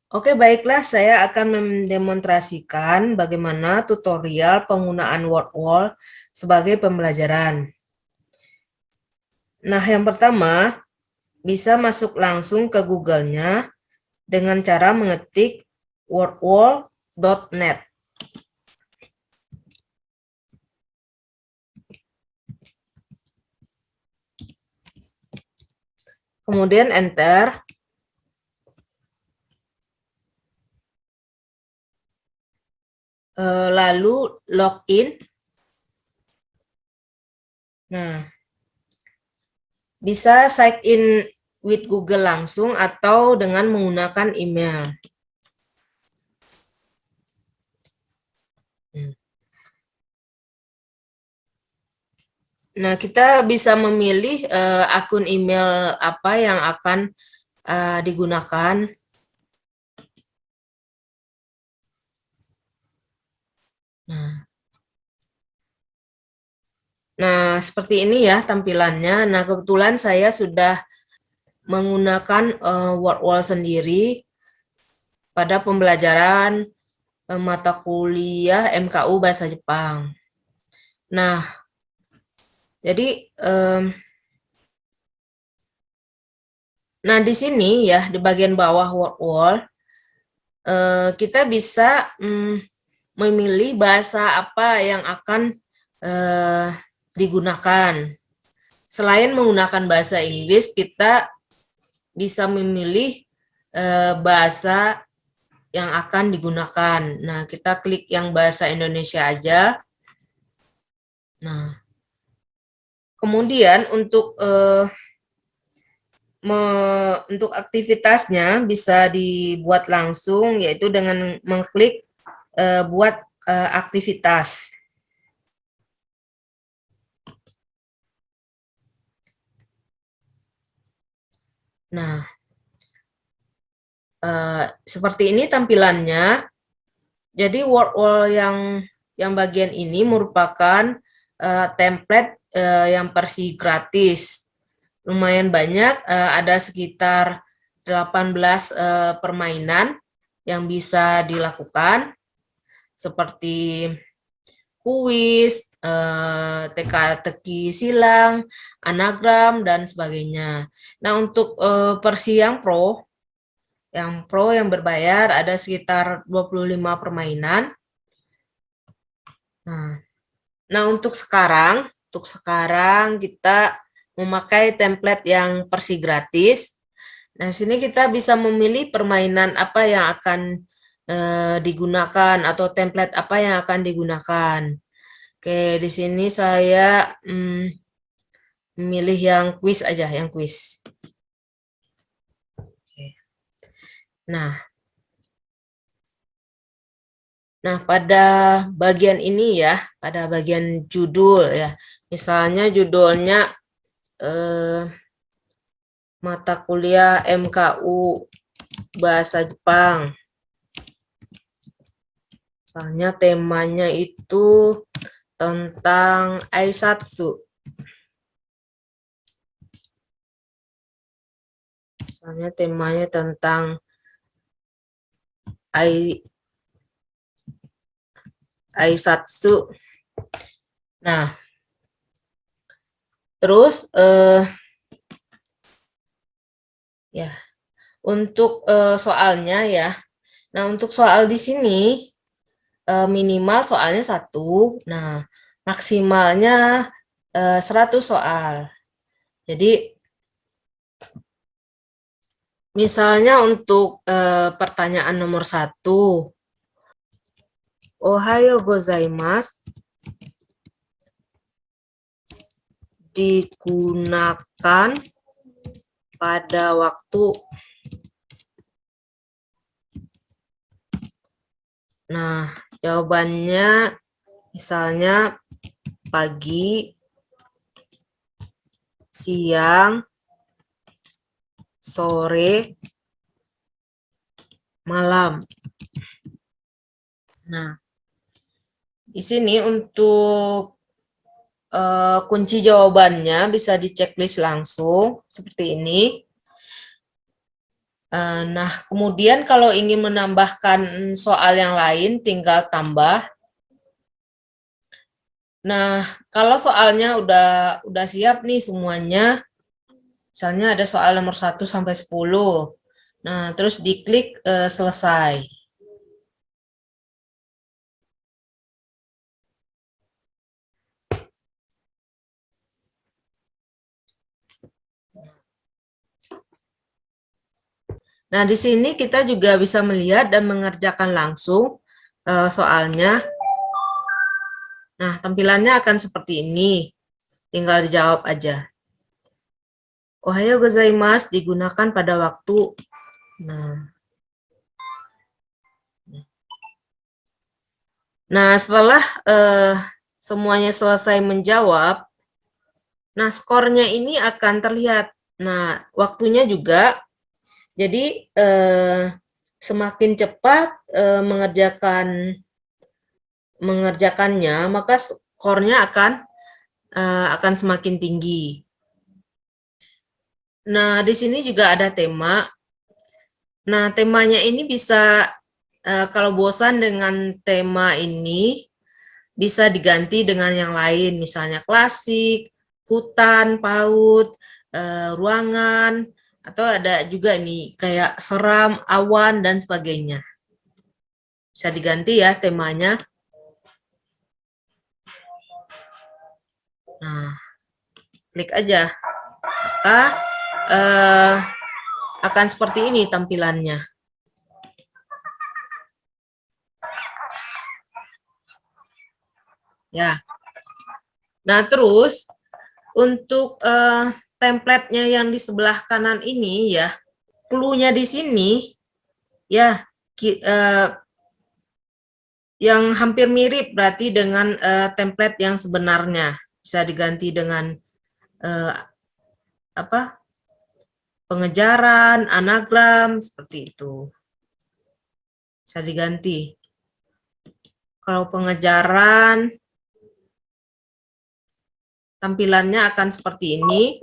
Oke, baiklah, saya akan mendemonstrasikan bagaimana tutorial penggunaan word wall sebagai pembelajaran. Nah, yang pertama, bisa masuk langsung ke Google-nya dengan cara mengetik wordwall.net. Kemudian enter. Lalu login. Nah, bisa sign in with Google langsung atau dengan menggunakan email. Nah, kita bisa memilih akun email apa yang akan digunakan. Nah, seperti ini ya tampilannya. Nah, kebetulan saya sudah menggunakan word wall sendiri pada pembelajaran mata kuliah MKU Bahasa Jepang. Nah, jadi di sini ya di bagian bawah word wall kita bisa memilih bahasa apa yang akan digunakan. Selain menggunakan bahasa Inggris, kita bisa memilih bahasa yang akan digunakan. Nah, kita klik yang bahasa Indonesia aja. Nah, kemudian untuk aktivitasnya bisa dibuat langsung, yaitu dengan mengklik buat aktivitas. Nah, seperti ini tampilannya. Jadi word wall yang bagian ini merupakan template yang versi gratis. Lumayan banyak, ada sekitar 18 permainan yang bisa dilakukan, seperti kuis, teka-teki silang, anagram, dan sebagainya. Nah, untuk versi yang pro yang berbayar ada sekitar 25 permainan. Nah, untuk sekarang kita memakai template yang versi gratis. Nah, sini kita bisa memilih permainan apa yang akan digunakan atau template apa yang akan digunakan. Oke, di sini saya memilih yang kuis aja, yang kuis. Oke. Nah, pada bagian ini ya, pada bagian judul ya, misalnya judulnya mata kuliah MKU Bahasa Jepang. Misalnya temanya itu tentang Aisatsu. Misalnya temanya tentang Aisatsu. Nah, terus ya untuk soalnya ya. Nah, untuk soal di sini minimal soalnya 1. Nah, maksimalnya 100 soal. Jadi misalnya untuk pertanyaan nomor 1, Ohayo gozaimasu digunakan pada waktu. Nah, jawabannya misalnya pagi, siang, sore, malam. Nah, di sini untuk kunci jawabannya bisa di checklist langsung seperti ini. Nah, kemudian kalau ingin menambahkan soal yang lain, tinggal tambah. Nah, kalau soalnya udah siap nih semuanya, misalnya ada soal nomor 1 sampai 10. Nah, terus diklik selesai. Nah, di sini kita juga bisa melihat dan mengerjakan langsung soalnya. Nah, tampilannya akan seperti ini. Tinggal dijawab aja. Ohayo gozaimasu digunakan pada waktu. Nah, setelah semuanya selesai menjawab, nah skornya ini akan terlihat. Nah, waktunya juga. Jadi semakin cepat mengerjakannya, maka skornya akan semakin tinggi. Nah, di sini juga ada tema. Nah, temanya ini bisa, kalau bosan dengan tema ini, bisa diganti dengan yang lain, misalnya klasik, hutan, paut, ruangan, atau ada juga nih kayak seram, awan, dan sebagainya. Bisa diganti ya temanya. Nah, klik aja. Maka akan seperti ini tampilannya. Ya. Nah, terus untuk template-nya yang di sebelah kanan ini ya, clue-nya di sini ya yang hampir mirip berarti dengan template yang sebenarnya. Bisa diganti dengan apa? Pengejaran, anagram seperti itu. Bisa diganti. Kalau pengejaran tampilannya akan seperti ini.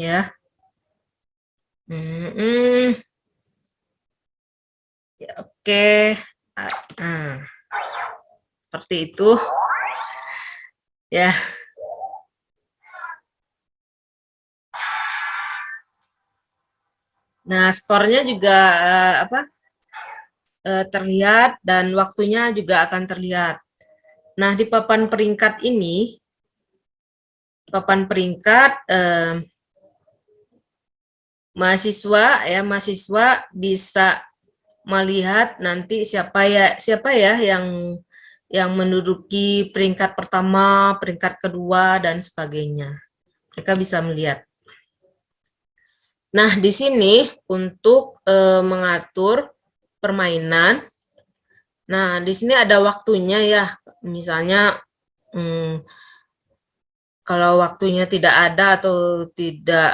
Ya. Ya, oke. Nah, seperti itu. Ya. Nah, skornya juga terlihat dan waktunya juga akan terlihat. Nah, di papan peringkat ini, mahasiswa bisa melihat nanti siapa ya yang menduduki peringkat pertama, peringkat kedua, dan sebagainya. Mereka bisa melihat. Nah, di sini untuk mengatur permainan, nah di sini ada waktunya ya. Misalnya kalau waktunya tidak ada atau tidak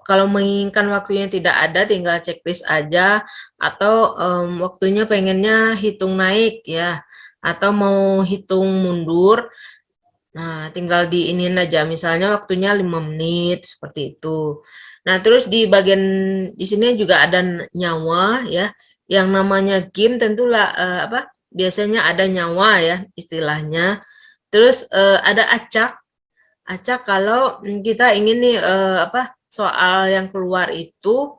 kalau menginginkan waktunya tidak ada, tinggal checklist aja, atau waktunya pengennya hitung naik ya, atau mau hitung mundur. Nah, tinggal diinin aja, misalnya waktunya 5 menit seperti itu. Nah, terus di bagian di sini juga ada nyawa ya, yang namanya game tentulah biasanya ada nyawa ya istilahnya. Terus ada acak. Acak kalau kita ingin nih soal yang keluar itu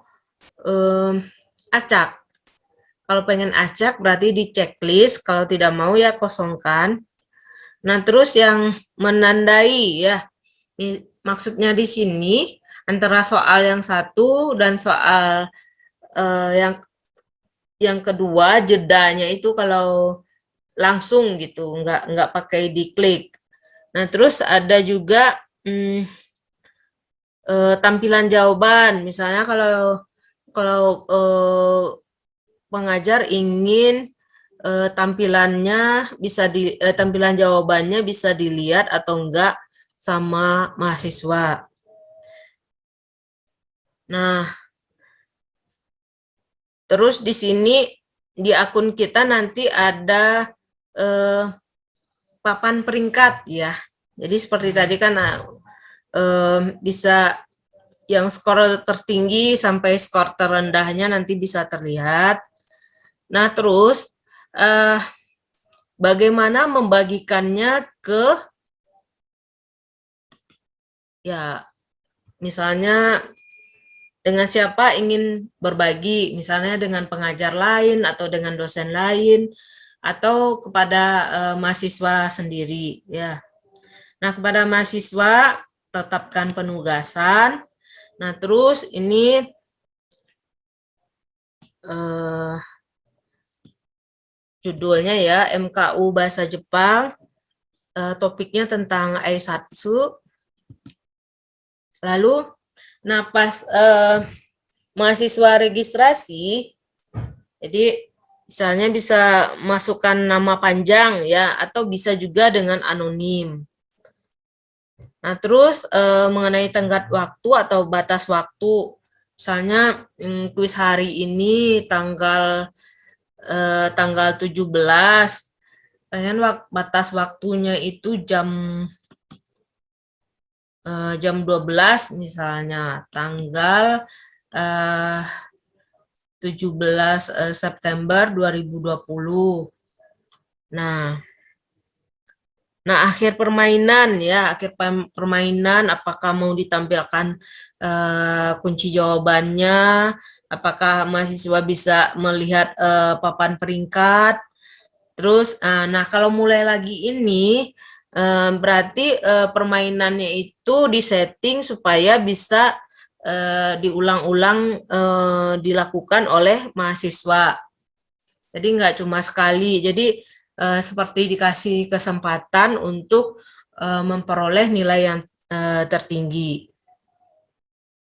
acak. Kalau pengen acak berarti di checklist, kalau tidak mau ya kosongkan. Nah, terus yang menandai ya, maksudnya di sini antara soal yang satu dan soal yang kedua, jedanya itu kalau langsung gitu, nggak pakai diklik. Nah, terus ada juga tampilan jawaban, misalnya kalau pengajar ingin tampilan jawabannya bisa dilihat atau enggak sama mahasiswa. Nah, terus di sini di akun kita nanti ada papan peringkat ya. Jadi seperti tadi kan bisa yang skor tertinggi sampai skor terendahnya nanti bisa terlihat. Nah, terus bagaimana membagikannya ke ya misalnya dengan siapa ingin berbagi, misalnya dengan pengajar lain atau dengan dosen lain atau kepada mahasiswa sendiri ya. Nah, kepada mahasiswa tetapkan penugasan. Nah, terus ini judulnya ya MKU Bahasa Jepang, topiknya tentang Aisatsu. Lalu, nah pas mahasiswa registrasi, jadi misalnya bisa masukkan nama panjang ya, atau bisa juga dengan anonim. Nah, terus mengenai tenggat waktu atau batas waktu, misalnya kuis hari ini tanggal 17, kan batas waktunya itu jam 12 misalnya, tanggal 17 September 2020. Nah, akhir permainan ya, akhir permainan apakah mau ditampilkan kunci jawabannya, apakah mahasiswa bisa melihat papan peringkat. Terus, nah kalau mulai lagi ini berarti permainannya itu disetting supaya bisa diulang-ulang dilakukan oleh mahasiswa. Jadi nggak cuma sekali. Jadi seperti dikasih kesempatan untuk memperoleh nilai yang tertinggi.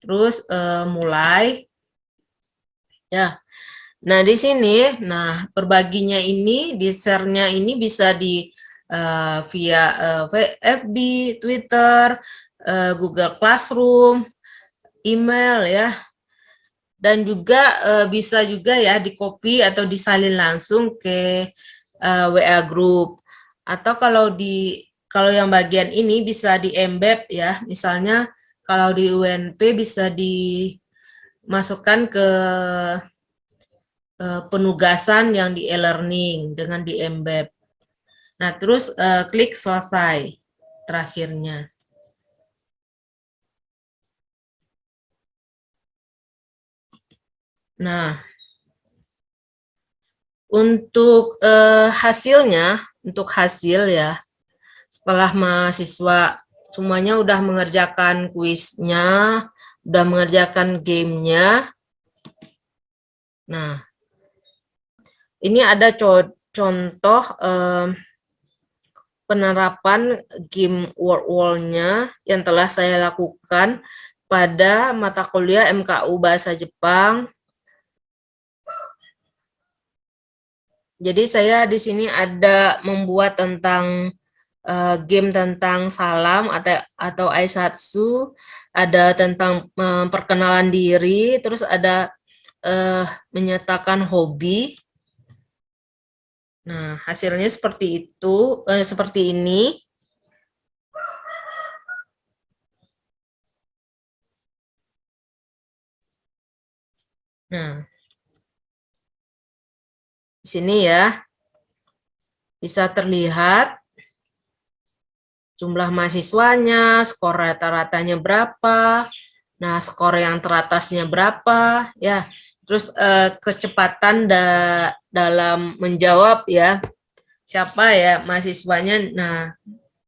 Terus mulai ya. Nah, di sini berbaginya ini, di share-nya ini bisa di via FB, Twitter, Google Classroom, email ya. Dan juga bisa juga ya di-copy atau disalin langsung ke WA group. Atau kalau yang bagian ini bisa di-embed ya. Misalnya kalau di UNP bisa dimasukkan ke penugasan yang di e-learning dengan di-embed. Nah, terus klik selesai terakhirnya. Nah, untuk hasilnya, untuk hasil ya, setelah mahasiswa semuanya udah mengerjakan kuisnya, udah mengerjakan gamenya. Nah, ini ada contoh penerapan game word wall-nya yang telah saya lakukan pada mata kuliah MKU Bahasa Jepang. Jadi saya di sini ada membuat tentang game tentang salam atau aisatsu, ada tentang perkenalan diri, terus ada menyatakan hobi. Nah, hasilnya seperti itu, seperti ini. Nah, di sini ya bisa terlihat jumlah mahasiswanya, skor rata-ratanya berapa, nah skor yang teratasnya berapa, ya. Terus kecepatan dalam menjawab ya, siapa ya mahasiswanya. Nah,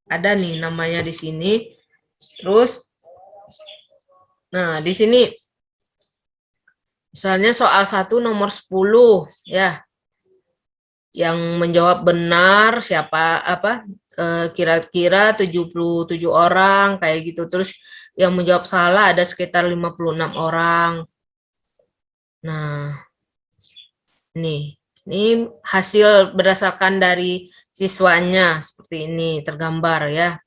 ada nih namanya di sini. Terus, nah di sini misalnya soal 1 nomor 10 ya, yang menjawab benar siapa kira-kira 77 orang kayak gitu. Terus yang menjawab salah ada sekitar 56 orang. Nah, ini hasil berdasarkan dari siswanya seperti ini tergambar ya.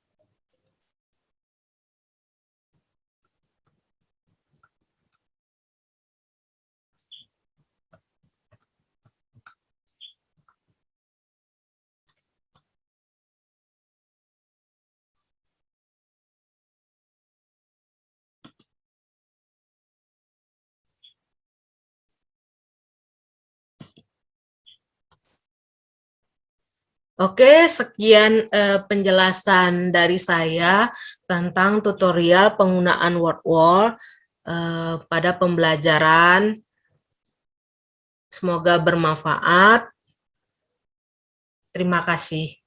Oke, sekian penjelasan dari saya tentang tutorial penggunaan word wall pada pembelajaran. Semoga bermanfaat. Terima kasih.